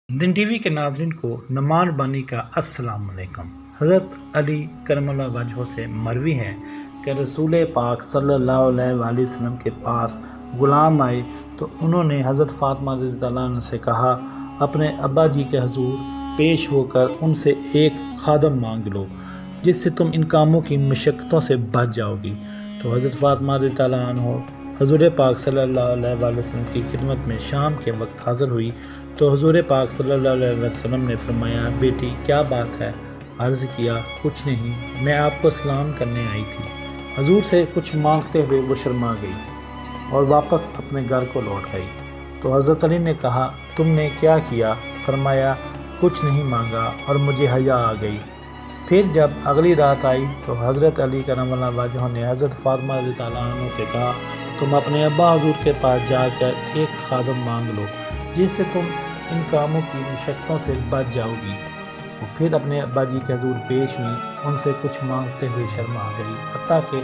دن T V کے ناظرین کو نعمان بانی کا السلام علیکم۔ حضرت علی کرم اللہ وجہہ سے مروی ہے کہ رسول پاک صلی اللہ علیہ وآلہ وسلم کے پاس غلام آئے تو انہوں نے حضرت فاطمہ رضی اللہ عنہ سے کہا، اپنے ابا جی کے حضور پیش ہو کر ان سے ایک خادم مانگ لو جس سے تم ان کاموں کی مشقتوں سے بچ جاؤ گی۔ تو حضرت فاطمہ رضی اللہ عنہ حضور پاک صلی اللہ علیہ وآلہ وسلم کی خدمت میں شام کے وقت حاضر ہوئی تو حضور پاک صلی اللہ علیہ وسلم نے فرمایا، بیٹی کیا بات ہے؟ عرض کیا، کچھ نہیں، میں آپ کو سلام کرنے آئی تھی۔ حضور سے کچھ مانگتے ہوئے وہ شرما گئی اور واپس اپنے گھر کو لوٹ گئی۔ تو حضرت علی نے کہا، تم نے کیا کیا؟ فرمایا، کچھ نہیں مانگا اور مجھے حیا آ گئی۔ پھر جب اگلی رات آئی تو حضرت علی کرم اللہ وجہہ نے حضرت فاطمہ رضی اللہ عنہ سے کہا، تم اپنے ابا حضور کے پاس جا کر ایک خادم مانگ لو جس سے تم ان کاموں کی مشقتوں سے بچ جاؤ گی۔ وہ پھر اپنے ابا جی کے حضور پیش ہوئی، ان سے کچھ مانگتے ہوئے شرما گئی، حتیٰ کہ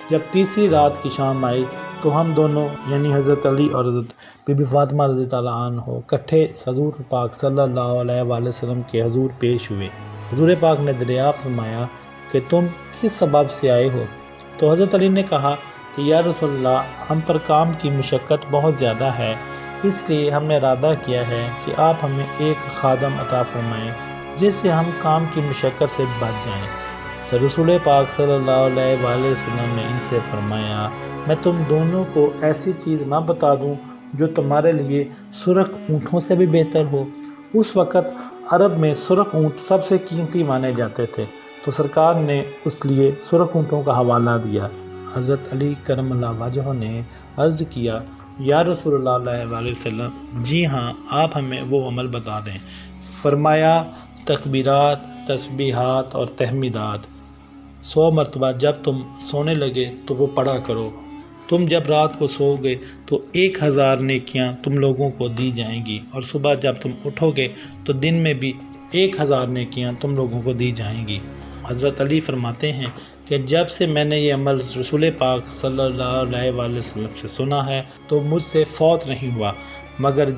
جب تیسری رات کی شام آئی تو ہم دونوں یعنی حضرت علی اور حضرت بی بی فاطمہ رضی اللہ عنہ اکٹھے حضور پاک صلی اللہ علیہ وآلہ وسلم کے حضور پیش ہوئے۔ حضور پاک نے دریافت فرمایا کہ تم کس سبب سے آئے ہو؟ تو حضرت علی نے کہا کہ یا رسول اللہ، ہم پر کام کی مشقت بہت زیادہ ہے، اس لیے ہم نے ارادہ کیا ہے کہ آپ ہمیں ایک خادم عطا فرمائیں جس سے ہم کام کی مشقت سے بچ جائیں۔ تو رسول پاک صلی اللہ علیہ وآلہ وسلم نے ان سے فرمایا، میں تم دونوں کو ایسی چیز نہ بتا دوں جو تمہارے لیے سرخ اونٹوں سے بھی بہتر ہو؟ اس وقت عرب میں سرخ اونٹ سب سے قیمتی مانے جاتے تھے، تو سرکار نے اس لیے سرخ اونٹوں کا حوالہ دیا۔ حضرت علی کرم اللہ وجہہ نے عرض کیا، یا رسول اللہ علیہ وآلہ وسلم، جی ہاں، آپ ہمیں وہ عمل بتا دیں۔ فرمایا، تکبیرات، تسبیحات اور تحمیدات 100 مرتبہ جب تم سونے لگے تو وہ پڑھا کرو۔ تم جب رات کو سو گے تو 1000 نیکیاں تم لوگوں کو دی جائیں گی، اور صبح جب تم اٹھو گے تو دن میں بھی 1000 نیکیاں تم لوگوں کو دی جائیں گی۔ حضرت علی فرماتے ہیں کہ جب سے میں نے یہ عمل رسول پاک صلی اللہ علیہ وآلہ وسلم سے سنا ہے تو مجھ سے فوت نہیں ہوا، مگر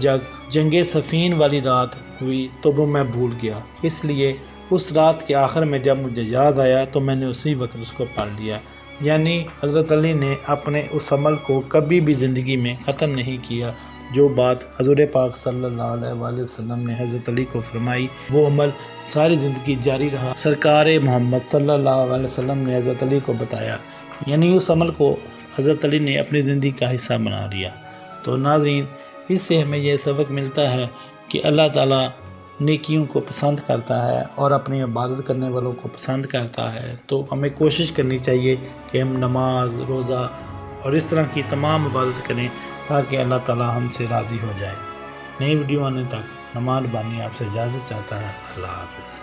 جنگ صفین والی رات ہوئی تو وہ میں بھول گیا۔ اس لیے اس رات کے آخر میں جب مجھے یاد آیا تو میں نے اسی وقت اس کو پڑھ لیا۔ یعنی حضرت علی نے اپنے اس عمل کو کبھی بھی زندگی میں ختم نہیں کیا۔ جو بات حضور پاک صلی اللہ علیہ وآلہ وسلم نے حضرت علی کو فرمائی، وہ عمل ساری زندگی جاری رہا۔ سرکار محمد صلی اللہ علیہ وسلم نے حضرت علی کو بتایا، یعنی اس عمل کو حضرت علی نے اپنی زندگی کا حصہ بنا لیا۔ تو ناظرین، اس سے ہمیں یہ سبق ملتا ہے کہ اللہ تعالیٰ نیکیوں کو پسند کرتا ہے اور اپنی عبادت کرنے والوں کو پسند کرتا ہے۔ تو ہمیں کوشش کرنی چاہیے کہ ہم نماز، روزہ اور اس طرح کی تمام عبادت کریں تاکہ اللہ تعالیٰ ہم سے راضی ہو جائے۔ نئی ویڈیو آنے تک نعمان بانی آپ سے اجازت چاہتا ہے۔ اللہ حافظ۔